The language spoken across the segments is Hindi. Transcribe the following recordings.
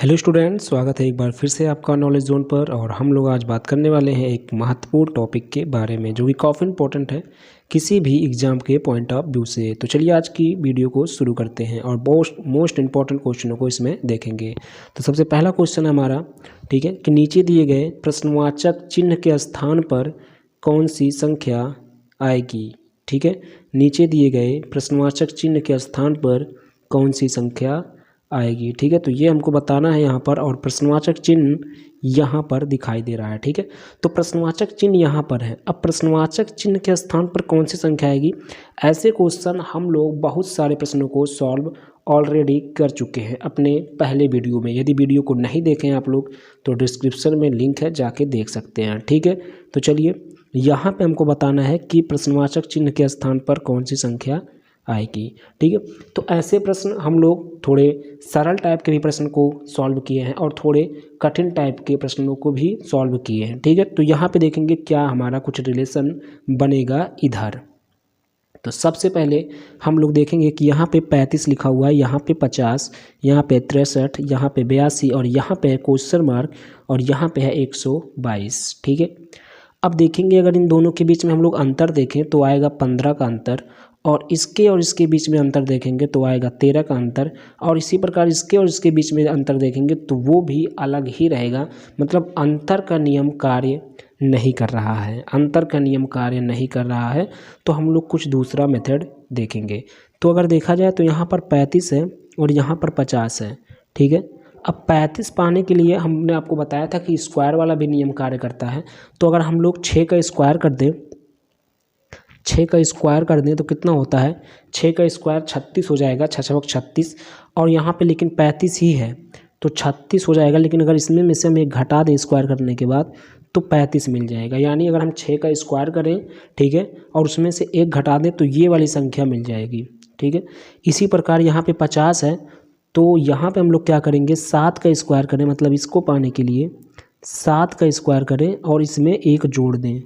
हेलो स्टूडेंट, स्वागत है एक बार फिर से आपका नॉलेज जोन पर। और हम लोग आज बात करने वाले हैं एक महत्वपूर्ण टॉपिक के बारे में जो कि काफ़ी इंपॉर्टेंट है किसी भी एग्ज़ाम के पॉइंट ऑफ व्यू से। तो चलिए आज की वीडियो को शुरू करते हैं और मोस्ट इंपॉर्टेंट क्वेश्चनों को इसमें देखेंगे। तो सबसे पहला क्वेश्चन है हमारा, ठीक है, कि नीचे दिए गए प्रश्नवाचक चिन्ह के स्थान पर कौन सी संख्या आएगी। ठीक है, नीचे दिए गए प्रश्नवाचक चिन्ह के स्थान पर कौन सी संख्या आएगी। ठीक है, तो ये हमको बताना है यहाँ पर। और प्रश्नवाचक चिन्ह यहाँ पर दिखाई दे रहा है। ठीक है, तो प्रश्नवाचक चिन्ह यहाँ पर है। अब प्रश्नवाचक चिन्ह के स्थान पर कौन सी संख्या आएगी, ऐसे क्वेश्चन हम लोग बहुत सारे प्रश्नों को सॉल्व ऑलरेडी कर चुके हैं अपने पहले वीडियो में। यदि वीडियो को नहीं देखे हैं आप लोग तो डिस्क्रिप्शन में लिंक है, जाके देख सकते हैं। ठीक है, तो चलिए यहाँ पे हमको बताना है कि प्रश्नवाचक चिन्ह के स्थान पर कौन सी संख्या आएगी। ठीक है, तो ऐसे प्रश्न हम लोग थोड़े सरल टाइप के भी प्रश्न को सॉल्व किए हैं और थोड़े कठिन टाइप के प्रश्नों को भी सॉल्व किए हैं। ठीक है, तो यहाँ पे देखेंगे क्या हमारा कुछ रिलेशन बनेगा इधर। तो सबसे पहले हम लोग देखेंगे कि यहाँ पे 35 लिखा हुआ है, यहाँ पे 50, यहाँ पे 63, यहाँ पे 82 और यहाँ पे है क्वेश्चन मार्क और यहाँ पे है 122। ठीक है, अब देखेंगे अगर इन दोनों के बीच में हम लोग अंतर देखें तो आएगा 15 का अंतर, और इसके बीच में अंतर देखेंगे तो आएगा 13 का अंतर, और इसी प्रकार इसके और इसके बीच में अंतर देखेंगे तो वो भी अलग ही रहेगा। मतलब अंतर का नियम कार्य नहीं कर रहा है, अंतर का नियम कार्य नहीं कर रहा है। तो हम लोग कुछ दूसरा मेथड देखेंगे। तो अगर देखा जाए तो यहाँ पर 35 है और यहाँ पर 50 है। ठीक है, अब 35 पाने के लिए हमने आपको बताया था कि स्क्वायर वाला भी नियम कार्य करता है। तो अगर हम लोग 6 का स्क्वायर कर दें, 6 का स्क्वायर कर दें तो कितना होता है, 6 का स्क्वायर 36 हो जाएगा, 6 छक 36। और यहाँ पे लेकिन 35 ही है तो 36 हो जाएगा। लेकिन अगर इसमें में से हम एक घटा दें स्क्वायर करने के बाद तो 35 मिल जाएगा। यानी अगर हम 6 का स्क्वायर करें, ठीक है, और उसमें से एक घटा दें तो ये वाली संख्या मिल जाएगी। ठीक है, इसी प्रकार यहाँ पे 50 है तो यहाँ पे हम लोग क्या करेंगे, 7 का स्क्वायर करें। मतलब इसको पाने के लिए 7 का स्क्वायर करें और इसमें एक जोड़ दें,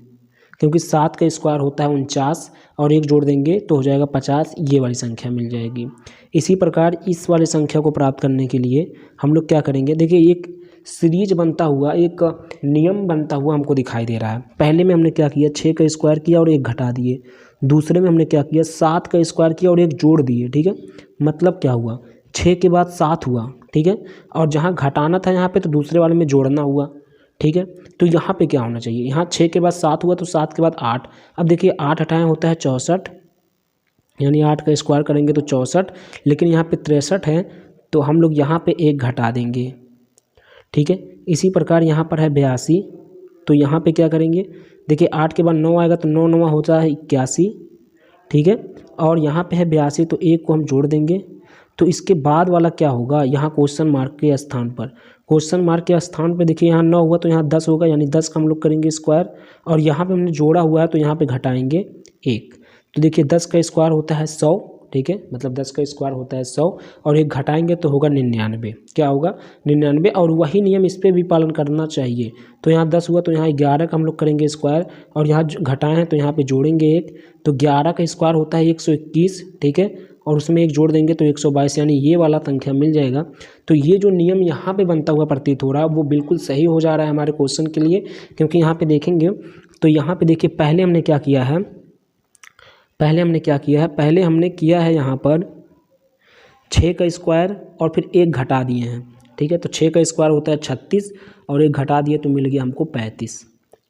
क्योंकि 7 का स्क्वायर होता है 49 और एक जोड़ देंगे तो हो जाएगा 50। ये वाली संख्या मिल जाएगी। इसी प्रकार इस वाली संख्या को प्राप्त करने के लिए हम लोग क्या करेंगे, देखिए एक सीरीज बनता हुआ, एक नियम बनता हुआ हमको दिखाई दे रहा है। पहले में हमने क्या किया, 6 का स्क्वायर किया और एक घटा दिए। दूसरे में हमने क्या किया, 7 का स्क्वायर किया और एक जोड़ दिए। ठीक है, मतलब क्या हुआ, 6 के बाद 7 हुआ। ठीक है, और जहाँ घटाना था यहाँ पे तो दूसरे वाले में जोड़ना हुआ। ठीक है, तो यहाँ पे क्या होना चाहिए, यहाँ 6 के बाद 7 हुआ तो 7 के बाद 8। अब देखिए 8 हटाएं होता है 64, यानी 8 का स्क्वायर करेंगे तो 64। लेकिन यहाँ पे 63 है तो हम लोग यहाँ पे एक घटा देंगे। ठीक है, इसी प्रकार यहाँ पर है 82 तो यहाँ पे क्या करेंगे, देखिए 8 के बाद 9 आएगा तो 9 9 होता है 81। ठीक है, और यहाँ पे है 82 तो एक को हम जोड़ देंगे। तो इसके बाद वाला क्या होगा, यहाँ क्वेश्चन मार्क के स्थान पर, क्वेश्चन मार्क के स्थान पे देखिए यहाँ 9 हुआ तो यहाँ 10 होगा, यानी 10 का हम लोग करेंगे स्क्वायर। और यहाँ पे हमने जोड़ा हुआ है तो यहाँ पे घटाएंगे 1। तो देखिए 10 का स्क्वायर होता है 100। ठीक है, मतलब 10 का स्क्वायर होता है 100 और एक घटाएंगे तो होगा 99। क्या होगा, 99। और वही नियम इस पर भी पालन करना चाहिए। तो यहाँ 10 हुआ तो यहाँ 11 का हम लोग करेंगे स्क्वायर, और यहाँ घटाए हैं तो यहाँ पे जोड़ेंगे 1। तो 11 का स्क्वायर होता है 121। ठीक है, और उसमें एक जोड़ देंगे तो 122, यानी ये वाला संख्या मिल जाएगा। तो ये जो नियम यहाँ पे बनता हुआ प्रतीत हो रहा है वो बिल्कुल सही हो जा रहा है हमारे क्वेश्चन के लिए। क्योंकि यहाँ पे देखेंगे तो यहाँ पे देखिए पहले हमने क्या किया है, पहले हमने किया है यहाँ पर 6 का स्क्वायर और फिर एक घटा दिए हैं। ठीक है, तो 6 का स्क्वायर होता है 36 और एक घटा दिए तो मिल गया हमको 35।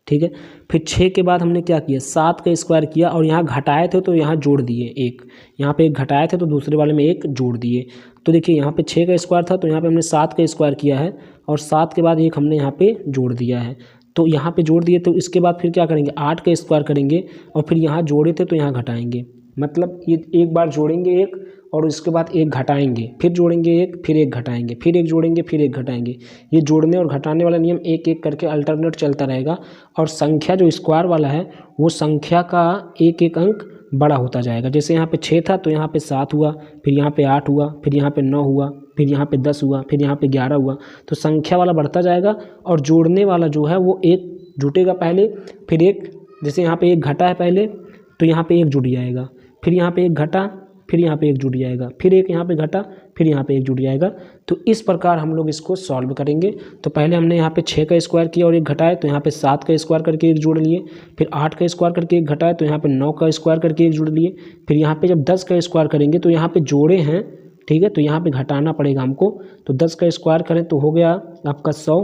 ठीक है, फिर 6 के बाद हमने क्या किया, 7 का स्क्वायर किया और यहाँ घटाए थे तो यहाँ जोड़ दिए एक, यहाँ पे एक घटाए थे तो दूसरे वाले में एक जोड़ दिए। तो देखिए यहाँ पे 6 का स्क्वायर था तो यहाँ पे हमने 7 का स्क्वायर किया है और 7 के बाद एक हमने यहाँ पे जोड़ दिया है। तो यहाँ पे जोड़ दिए तो इसके बाद फिर क्या करेंगे, 8 का स्क्वायर करेंगे और फिर यहाँ जोड़े थे तो यहाँ घटाएंगे। मतलब ये एक बार जोड़ेंगे एक और उसके बाद एक घटाएंगे, फिर जोड़ेंगे एक, फिर एक घटाएंगे, फिर एक जोड़ेंगे, फिर एक घटाएंगे। ये जोड़ने और घटाने वाला नियम एक एक करके अल्टरनेट चलता रहेगा। और संख्या जो स्क्वायर वाला है वो संख्या का एक एक अंक बड़ा होता जाएगा। जैसे यहाँ पे 6 था तो यहाँ पे 7 हुआ, फिर यहाँ पे 8 हुआ, फिर यहाँ पे 9 हुआ, फिर यहाँ पे 10 हुआ, फिर यहाँ पे 11 हुआ। तो संख्या वाला बढ़ता जाएगा और जोड़ने वाला जो है वो एक जुटेगा पहले, फिर एक, जैसे यहाँ पे एक घटा है पहले तो यहाँ पे एक जुड़ जाएगा, फिर यहाँ पे एक घटा फिर यहाँ पे एक जुड़ जाएगा, फिर एक यहाँ पे घटा, फिर यहाँ पे एक जुड़ जाएगा। तो इस प्रकार हम लोग इसको सॉल्व करेंगे। तो पहले हमने यहाँ पे 6 का स्क्वायर किया और एक घटाए, तो यहाँ पे 7 का स्क्वायर करके एक जोड़ लिए, फिर 8 का स्क्वायर करके एक घटाए, तो यहाँ पे 9 का स्क्वायर करके एक जोड़ लिए, फिर यहाँ पे जब 10 का स्क्वायर करेंगे तो यहाँ पे जोड़े हैं, ठीक है, तो यहाँ पे घटाना पड़ेगा हमको। तो 10 का स्क्वायर करें तो हो गया आपका 100,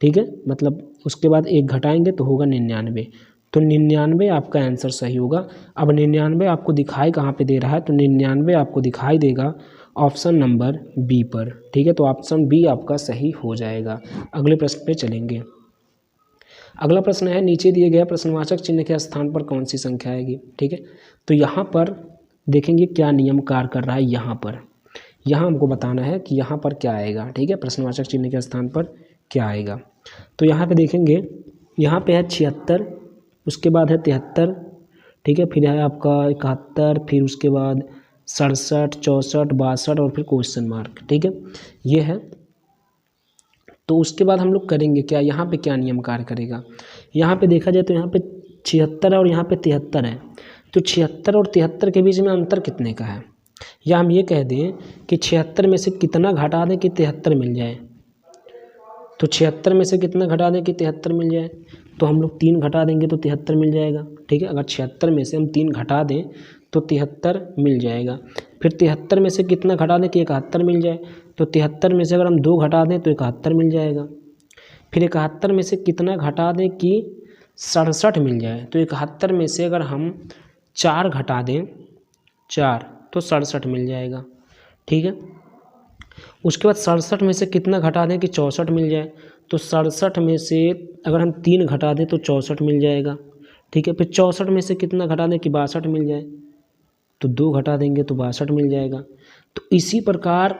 ठीक है, मतलब उसके बाद एक घटाएंगे तो होगा 99। तो 99 आपका आंसर सही होगा। अब 99 आपको दिखाई कहाँ पे दे रहा है, तो 99 आपको दिखाई देगा ऑप्शन नंबर बी पर, ठीक है। तो ऑप्शन बी आपका सही हो जाएगा। अगले प्रश्न पे चलेंगे। अगला प्रश्न है, नीचे दिए गए प्रश्नवाचक चिन्ह के स्थान पर कौन सी संख्या आएगी, ठीक है। तो यहाँ पर देखेंगे क्या नियम कार्य कर रहा है। यहाँ हमको बताना है कि यहाँ पर क्या आएगा, ठीक है, प्रश्नवाचक चिन्ह के स्थान पर क्या आएगा। तो यहाँ पे देखेंगे, यहाँ पे है 76, उसके बाद है 73, ठीक है, फिर है आपका 71, फिर उसके बाद 67, 64, 62 और फिर क्वेश्चन मार्क, ठीक है, ये है। तो उसके बाद हम लोग करेंगे क्या, यहाँ पे क्या नियम कार्य करेगा। यहाँ पे देखा जाए तो यहाँ पे 76 और यहाँ पे 73 है। तो 76 और 73 के बीच में अंतर कितने का है, या हम ये कह दें कि 76 में से कितना घटा दें कि 73 मिल जाए। तो 76 में से कितना घटा दें कि 73 मिल जाए, तो हम लोग 3 घटा देंगे तो 73 मिल जाएगा, ठीक है। अगर 76 में से हम 3 घटा दें तो 73 मिल जाएगा। फिर 73 में से कितना घटा दें कि 71 मिल जाए, तो 73 में से अगर हम 2 घटा दें तो 71 मिल जाएगा। फिर 71 में से कितना घटा दें कि 67 मिल जाए, तो 71 में से अगर हम 4 घटा दें, 4, तो 67 मिल जाएगा, ठीक है। उसके बाद 67 में से कितना घटा दें कि 64 मिल जाए, तो 67 में से अगर हम 3 घटा दें तो 64 मिल जाएगा, ठीक है। फिर 64 में से कितना घटा दें कि 62 मिल जाए, तो 2 घटा देंगे तो 62 मिल जाएगा। तो इसी प्रकार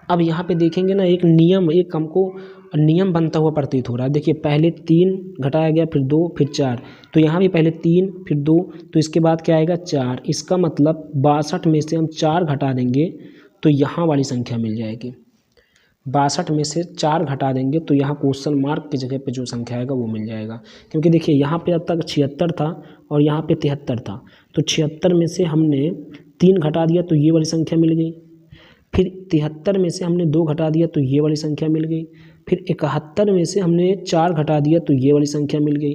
अब यहाँ पे देखेंगे ना, एक नियम, एक हमको नियम बनता हुआ प्रतीत हो रहा है। देखिए, पहले 3 घटाया गया, फिर 2, फिर 4, तो यहाँ भी पहले 3 फिर 2, तो इसके बाद क्या आएगा 4। इसका मतलब 62 में से हम 4 घटा देंगे तो यहाँ वाली संख्या मिल जाएगी। 62 में से 4 घटा देंगे तो यहाँ क्वेश्चन मार्क की जगह पे जो संख्या आएगा वो मिल जाएगा। क्योंकि देखिए, यहाँ पे अब तक 76 था और यहाँ पे 73 था, तो 76 में से हमने 3 घटा दिया तो ये वाली संख्या मिल गई। फिर 73 में से हमने 2 घटा दिया तो ये वाली संख्या मिल गई। फिर 71 में से हमने 4 घटा दिया तो ये वाली संख्या मिल गई।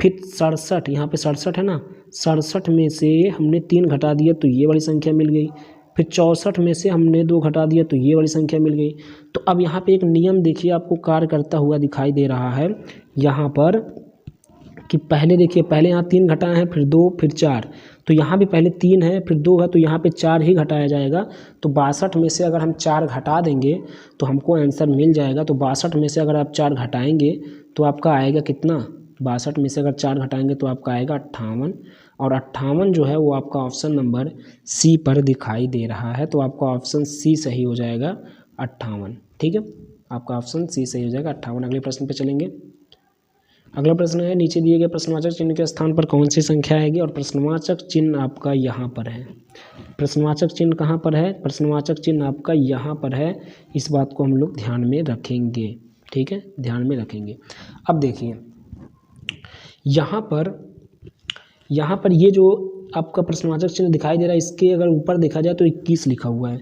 फिर 67, यहाँ पे 67 है ना, 67 में से हमने 3 घटा दिया तो ये वाली संख्या मिल गई। फिर 64 में से हमने 2 घटा दिया तो ये वाली संख्या मिल गई। तो अब यहाँ पे एक नियम देखिए आपको कार्य करता हुआ दिखाई दे रहा है यहाँ पर, कि पहले देखिए, पहले यहाँ 3 घटाए हैं, फिर 2, फिर 4, तो यहाँ भी पहले 3 है, फिर 2 है, तो यहाँ पे 4 ही घटाया जाएगा। तो 62 में से अगर हम 4 घटा देंगे तो हमको आंसर मिल जाएगा। तो 62 में से अगर आप 4 घटाएंगे तो आपका आएगा कितना, 62 में से अगर 4 घटाएंगे तो आपका आएगा 58, और 58 जो है वो आपका ऑप्शन नंबर सी पर दिखाई दे रहा है। तो आपका ऑप्शन सी सही हो जाएगा 58, ठीक है, आपका ऑप्शन सी सही हो जाएगा 58। अगले प्रश्न पे चलेंगे। अगला प्रश्न है, नीचे दिए गए प्रश्नवाचक चिन्ह के स्थान पर कौन सी संख्या आएगी, और प्रश्नवाचक चिन्ह आपका यहाँ पर है। प्रश्नवाचक चिन्ह कहाँ पर है, प्रश्नवाचक चिन्ह आपका यहाँ पर है। इस बात को हम लोग ध्यान में रखेंगे, ठीक है, ध्यान में रखेंगे। अब देखिए, यहाँ पर ये जो आपका प्रश्नवाचक चिन्ह दिखाई दे रहा है, इसके अगर ऊपर देखा जाए तो 21 लिखा हुआ है।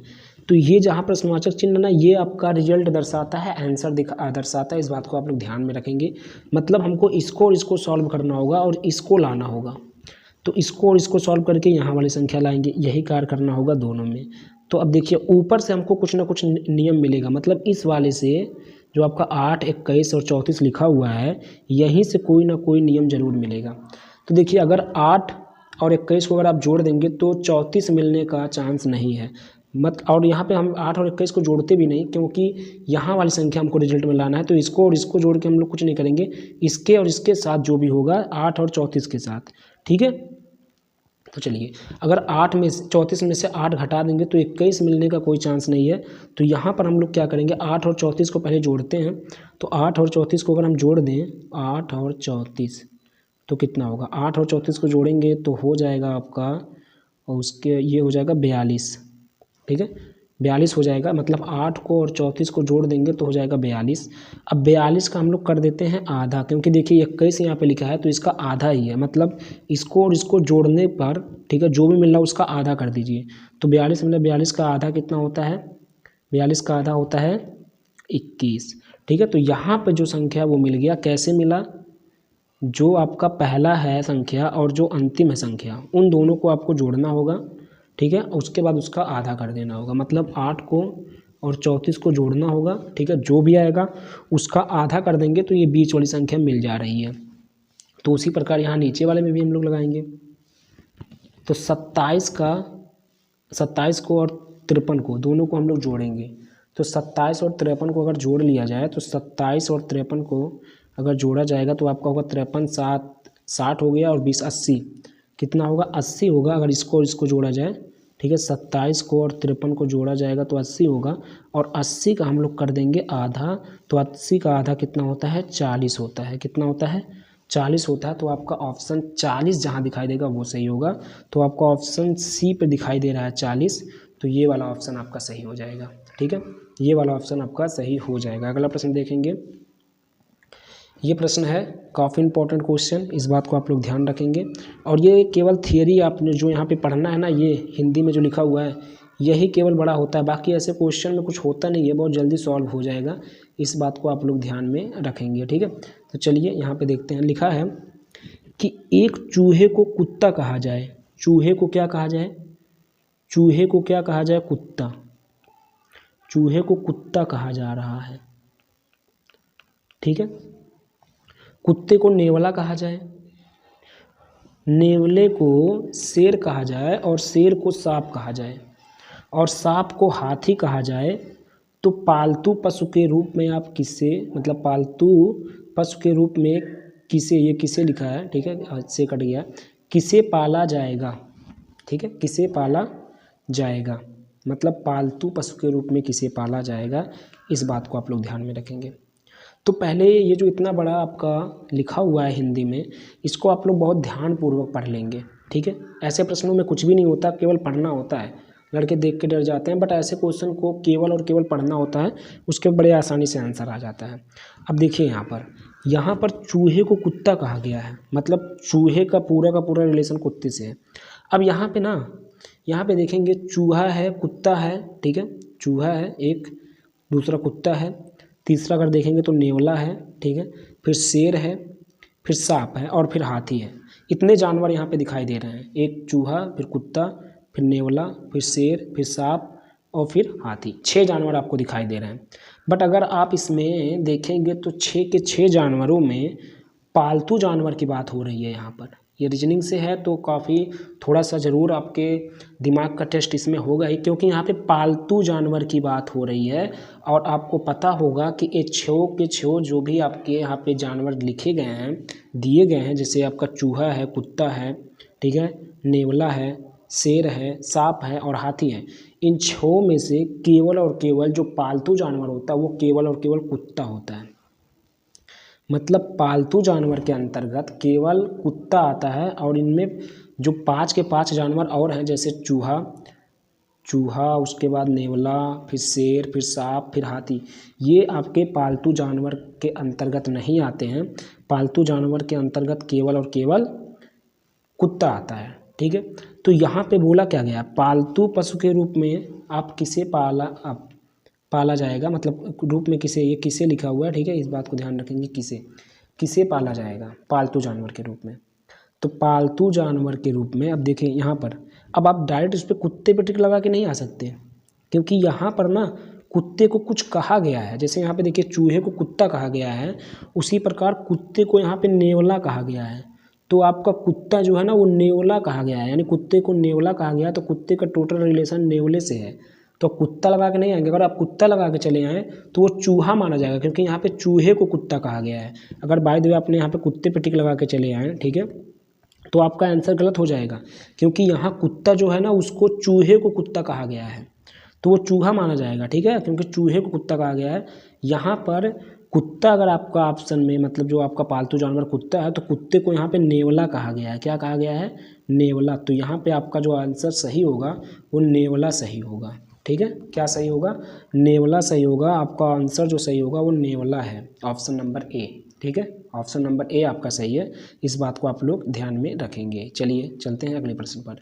तो ये जहाँ प्रश्नवाचक चिन्ह ना, ये आपका रिजल्ट दर्शाता है, आंसर दर्शाता है। इस बात को आप लोग ध्यान में रखेंगे। मतलब हमको इसको और इसको सॉल्व करना होगा और इसको लाना होगा। तो इसको और इसको सॉल्व करके यहाँ वाली संख्या लाएंगे, यही कार्य करना होगा दोनों में। तो अब देखिए, ऊपर से हमको कुछ ना कुछ नियम मिलेगा। मतलब इस वाले से जो आपका 8, 21 और 34 लिखा हुआ है, यहीं से कोई ना कोई नियम जरूर मिलेगा। तो देखिए, अगर 8 और 21 को अगर आप जोड़ देंगे तो 34 मिलने का चांस नहीं है। और यहाँ पे हम 8 और 21 को जोड़ते भी नहीं, क्योंकि यहाँ वाली संख्या हमको रिजल्ट में लाना है। तो इसको और इसको जोड़ के हम लोग कुछ नहीं करेंगे, इसके और इसके साथ जो भी होगा 8 और 34 के साथ, ठीक है। तो चलिए, अगर 34 में से 8 घटा देंगे तो 21 मिलने का कोई चांस नहीं है। तो यहाँ पर हम लोग क्या करेंगे, 8 और 34 को पहले जोड़ते हैं। तो 8 और 34 को अगर हम जोड़ दें, 8 और 34 तो कितना होगा, 8 और 34 को जोड़ेंगे तो हो जाएगा आपका, और उसके ये हो जाएगा 42, ठीक है। 42 हो जाएगा, मतलब 8 को और 34 को जोड़ देंगे तो हो जाएगा 42। अब 42 का हम लोग कर देते हैं आधा, क्योंकि देखिए 21 यहाँ पे लिखा है तो इसका आधा ही है, मतलब इसको और इसको जोड़ने पर ठीक है जो भी मिल रहा है उसका आधा कर दीजिए। तो 42 मतलब 42 का आधा कितना होता है, 42 का आधा होता है 21। ठीक है, तो यहाँ पर जो संख्या वो मिल गया, कैसे मिला, जो आपका पहला है संख्या और जो अंतिम है संख्या उन दोनों को आपको जोड़ना होगा। ठीक है, उसके बाद उसका आधा कर देना होगा, मतलब 8 को और 34 को जोड़ना होगा। ठीक है, जो भी आएगा उसका आधा कर देंगे तो ये बीच वाली संख्या मिल जा रही है। तो उसी प्रकार यहाँ नीचे वाले में भी हम लोग लगाएंगे। तो 27 को और 53 को दोनों को हम लोग जोड़ेंगे। तो 27 और 53 को अगर जोड़ लिया जाए तो 27 और 53 को अगर जोड़ा जाएगा तो आपका होगा 53 7 60 हो गया और 20 80, कितना होगा 80 होगा अगर इसको और इसको जोड़ा जाए। ठीक है, 27 को और 53 को जोड़ा जाएगा तो 80 होगा, और 80 का हम लोग कर देंगे आधा। तो 80 का आधा कितना होता है 40 होता है, कितना होता है 40 होता है। तो आपका ऑप्शन 40 जहाँ दिखाई देगा वो सही होगा। तो आपका ऑप्शन सी पे दिखाई दे रहा है 40, तो ये वाला ऑप्शन आपका सही हो जाएगा। ठीक है, ये वाला ऑप्शन आपका सही हो जाएगा। अगला प्रश्न देखेंगे, ये प्रश्न है काफ़ी इंपॉर्टेंट क्वेश्चन, इस बात को आप लोग ध्यान रखेंगे। और ये केवल थियरी आपने जो यहाँ पे पढ़ना है ना, ये हिंदी में जो लिखा हुआ है यही केवल बड़ा होता है, बाकी ऐसे क्वेश्चन में कुछ होता नहीं है, बहुत जल्दी सॉल्व हो जाएगा। इस बात को आप लोग ध्यान में रखेंगे। ठीक है, तो चलिए यहाँ पे देखते हैं। लिखा है कि एक चूहे को कुत्ता कहा जाए। चूहे को क्या कहा जाए, चूहे को क्या कहा जाए, कुत्ता। चूहे को कुत्ता कहा जा रहा है। ठीक है, कुत्ते को नेवला कहा जाए, नेवले को शेर कहा जाए, और शेर को सांप कहा जाए, और सांप को हाथी कहा जाए, तो पालतू पशु के रूप में आप किसे, मतलब पालतू पशु के रूप में किसे, ये किसे लिखा है, ठीक है से कट गया, किसे पाला जाएगा। ठीक है, किसे पाला जाएगा, मतलब पालतू पशु के रूप में किसे पाला जाएगा, इस बात को आप लोग ध्यान में रखेंगे। तो पहले ये जो इतना बड़ा आपका लिखा हुआ है हिंदी में, इसको आप लोग बहुत ध्यानपूर्वक पढ़ लेंगे। ठीक है, ऐसे प्रश्नों में कुछ भी नहीं होता, केवल पढ़ना होता है। लड़के देख के डर जाते हैं, बट ऐसे क्वेश्चन को केवल और केवल पढ़ना होता है, उसके बड़े आसानी से आंसर आ जाता है। अब देखिए यहाँ पर चूहे को कुत्ता कहा गया है, मतलब चूहे का पूरा रिलेशन कुत्ते से है। अब यहाँ पे देखेंगे चूहा है, कुत्ता है। ठीक है, चूहा है एक, दूसरा कुत्ता है, तीसरा अगर देखेंगे तो नेवला है। ठीक है, फिर शेर है, फिर सांप है, और फिर हाथी है। इतने जानवर यहाँ पे दिखाई दे रहे हैं, एक चूहा, फिर कुत्ता, फिर नेवला, फिर शेर, फिर सांप और फिर हाथी। 6 जानवर आपको दिखाई दे रहे हैं। बट अगर आप इसमें देखेंगे तो 6 के 6 जानवरों में पालतू जानवर की बात हो रही है। यहाँ पर ये रीजनिंग से है तो काफ़ी थोड़ा सा ज़रूर आपके दिमाग का टेस्ट इसमें होगा ही, क्योंकि यहाँ पे पालतू जानवर की बात हो रही है। और आपको पता होगा कि ये 6 के 6 जो भी आपके यहाँ पे जानवर लिखे गए हैं, दिए गए हैं, जैसे आपका चूहा है, कुत्ता है, ठीक है, नेवला है, शेर है, सांप है और हाथी है, इन 6 में से केवल और केवल जो पालतू जानवर होता है वो केवल और केवल कुत्ता होता है। मतलब पालतू जानवर के अंतर्गत केवल कुत्ता आता है, और इनमें जो 5 के 5 जानवर और हैं, जैसे चूहा, उसके बाद नेवला, फिर शेर, फिर सांप, फिर हाथी, ये आपके पालतू जानवर के अंतर्गत नहीं आते हैं। पालतू जानवर के अंतर्गत केवल और केवल कुत्ता आता है। ठीक है, तो यहाँ पे बोला क्या गया, पालतू पशु के रूप में आप किसे पाला जाएगा, मतलब रूप में किसे, ये किसे लिखा हुआ है। ठीक है, इस बात को ध्यान रखेंगे, किसे पाला जाएगा पालतू जानवर के रूप में। तो पालतू जानवर के रूप में अब देखें यहाँ पर, अब आप डायरेक्ट इस पर कुत्ते पे टिक लगा के नहीं आ सकते, क्योंकि यहाँ पर ना कुत्ते को कुछ कहा गया है। जैसे यहाँ पे देखिए चूहे को कुत्ता कहा गया है, उसी प्रकार कुत्ते को यहाँ पे नेवला कहा गया है। तो आपका कुत्ता जो है ना वो नेवला कहा गया है, यानी कुत्ते को नेवला कहा गया है, तो कुत्ते का टोटल रिलेशन नेवले से है। तो कुत्ता लगा के नहीं आएंगे, अगर आप कुत्ता लगा के चले आएँ तो वो चूहा माना जाएगा, क्योंकि यहाँ पे चूहे को कुत्ता कहा गया है। अगर बाय द वे आपने यहाँ पे कुत्ते पे टिक लगा के चले आएँ, ठीक है, तो आपका आंसर गलत हो जाएगा, क्योंकि यहाँ कुत्ता जो है ना उसको चूहे को कुत्ता कहा गया है, तो वो चूहा माना जाएगा। ठीक है, क्योंकि चूहे को कुत्ता कहा गया है। यहाँ पर कुत्ता अगर आपका ऑप्शन में, मतलब जो आपका पालतू जानवर कुत्ता है, तो कुत्ते को यहाँ पे नेवला कहा गया है। क्या कहा गया है, नेवला। तो यहाँ पे आपका जो आंसर सही होगा वो नेवला सही होगा। ठीक है, क्या सही होगा, नेवला सही होगा। आपका आंसर जो सही होगा वो नेवला है, ऑप्शन नंबर ए। ठीक है, ऑप्शन नंबर ए आपका सही है, इस बात को आप लोग ध्यान में रखेंगे। चलिए चलते हैं अगले प्रश्न पर।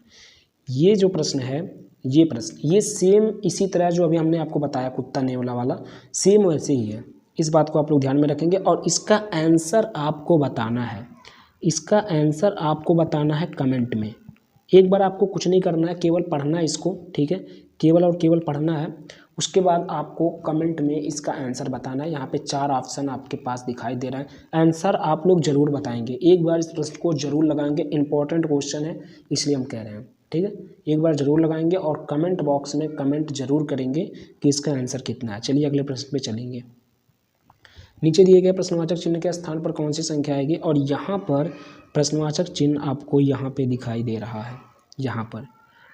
ये जो प्रश्न है, ये प्रश्न ये सेम इसी तरह जो अभी हमने आपको बताया कुत्ता नेवला वाला, सेम वैसे ही है, इस बात को आप लोग ध्यान में रखेंगे। और इसका आंसर आपको बताना है, इसका आंसर आपको बताना है कमेंट में। एक बार आपको कुछ नहीं करना है, केवल पढ़ना है इसको, ठीक है, केवल और केवल पढ़ना है। उसके बाद आपको कमेंट में इसका आंसर बताना है। यहाँ पे 4 ऑप्शन आपके पास दिखाई दे रहा है, आंसर आप लोग ज़रूर बताएंगे। एक बार इस प्रश्न को जरूर लगाएंगे, इंपॉर्टेंट क्वेश्चन है इसलिए हम कह रहे हैं। ठीक है, एक बार जरूर लगाएंगे और कमेंट बॉक्स में कमेंट जरूर करेंगे कि इसका आंसर कितना है। चलिए अगले प्रश्न पे चलेंगे। नीचे दिए गए प्रश्नवाचक चिन्ह के स्थान पर कौन सी संख्या आएगी, और यहाँ पर प्रश्नवाचक चिन्ह आपको यहाँ पे दिखाई दे रहा है, यहाँ पर,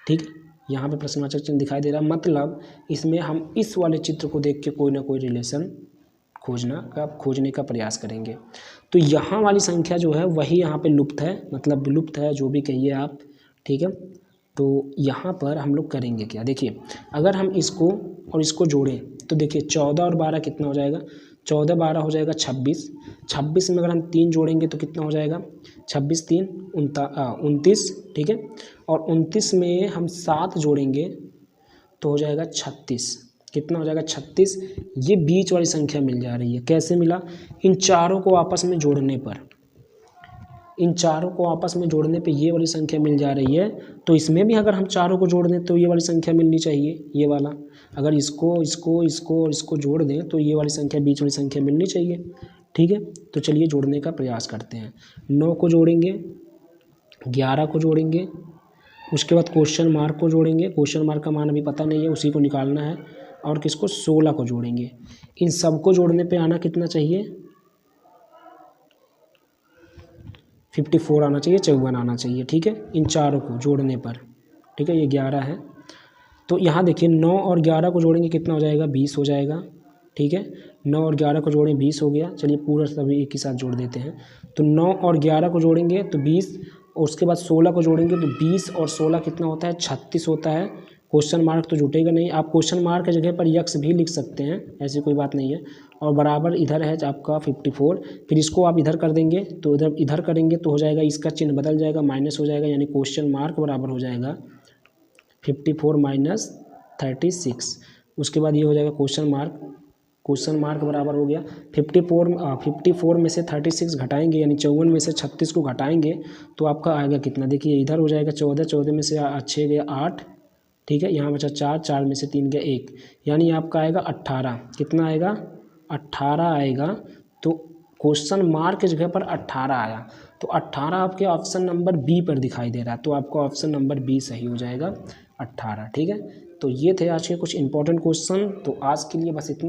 ठीक, यहाँ पे प्रश्नवाचक चिन्ह दिखाई दे रहा है। मतलब इसमें हम इस वाले चित्र को देख के कोई ना कोई रिलेशन खोजने का प्रयास करेंगे। तो यहाँ वाली संख्या जो है वही यहाँ पे लुप्त है, मतलब विलुप्त है, जो भी कहिए आप, ठीक है। तो यहाँ पर हम लोग करेंगे क्या, देखिए, अगर हम इसको और इसको जोड़ें तो देखिए 14 और 12 कितना हो जाएगा, 14 12 हो जाएगा 26। 26 में अगर हम 3 जोड़ेंगे तो कितना हो जाएगा, 26 3 29, ठीक है। और 29 में हम 7 जोड़ेंगे तो हो जाएगा 36। कितना हो जाएगा, 36। ये बीच वाली संख्या मिल जा रही है, कैसे मिला, इन चारों को आपस में जोड़ने पर, इन चारों को आपस में जोड़ने पे ये वाली संख्या मिल जा रही है। तो इसमें भी अगर हम चारों को जोड़ दें तो ये वाली संख्या मिलनी चाहिए, ये वाला। अगर इसको इसको इसको और इसको जोड़ दें तो ये वाली संख्या, बीच वाली संख्या मिलनी चाहिए, ठीक है। तो चलिए जोड़ने का प्रयास करते हैं। 9 को जोड़ेंगे, 11 को जोड़ेंगे, उसके बाद क्वेश्चन मार्क को जोड़ेंगे, क्वेश्चन मार्क का मान अभी पता नहीं है, उसी को निकालना है। और किसको, 16 को जोड़ेंगे। इन सबको जोड़ने पे आना कितना चाहिए, 54 आना चाहिए, 54 आना चाहिए, ठीक है, इन चारों को जोड़ने पर, ठीक है। ये 11 है, तो यहाँ देखिए 9 और 11 को जोड़ेंगे कितना हो जाएगा, 20 हो जाएगा, ठीक है। 9 और 11 को जोड़ें 20 हो गया। चलिए पूरा सभी एक ही साथ जोड़ देते हैं। तो 9 और 11 को जोड़ेंगे तो 20, और उसके बाद 16 को जोड़ेंगे तो 20 और 16 कितना होता है, 36 होता है। क्वेश्चन मार्क तो जुटेगा नहीं, आप क्वेश्चन मार्क की जगह पर यक्स भी लिख सकते हैं, ऐसी कोई बात नहीं है। और बराबर इधर है आपका 54, फिर इसको आप इधर कर देंगे तो इधर करेंगे तो हो जाएगा, इसका चिन्ह बदल जाएगा, माइनस हो जाएगा, यानी क्वेश्चन मार्क बराबर हो जाएगा 54 माइनस 36। उसके बाद ये हो जाएगा क्वेश्चन मार्क बराबर हो गया 54 में से 36 घटाएंगे, यानी 54 में से 36 को घटाएंगे तो आपका आएगा कितना, देखिए इधर हो जाएगा 14, 14 में से 6 गया 8, ठीक है। यहाँ बचा 4, 4 में से 3 गया 1, यानी आपका आएगा 18। कितना आएगा, 18 आएगा। तो क्वेश्चन मार्क की जगह पर 18 आया, तो 18 आपके ऑप्शन नंबर बी पर दिखाई दे रहा है, तो आपका ऑप्शन नंबर बी सही हो जाएगा, 18, ठीक है। तो ये थे आज के कुछ इंपॉर्टेंट क्वेश्चन। तो आज के लिए बस इतना।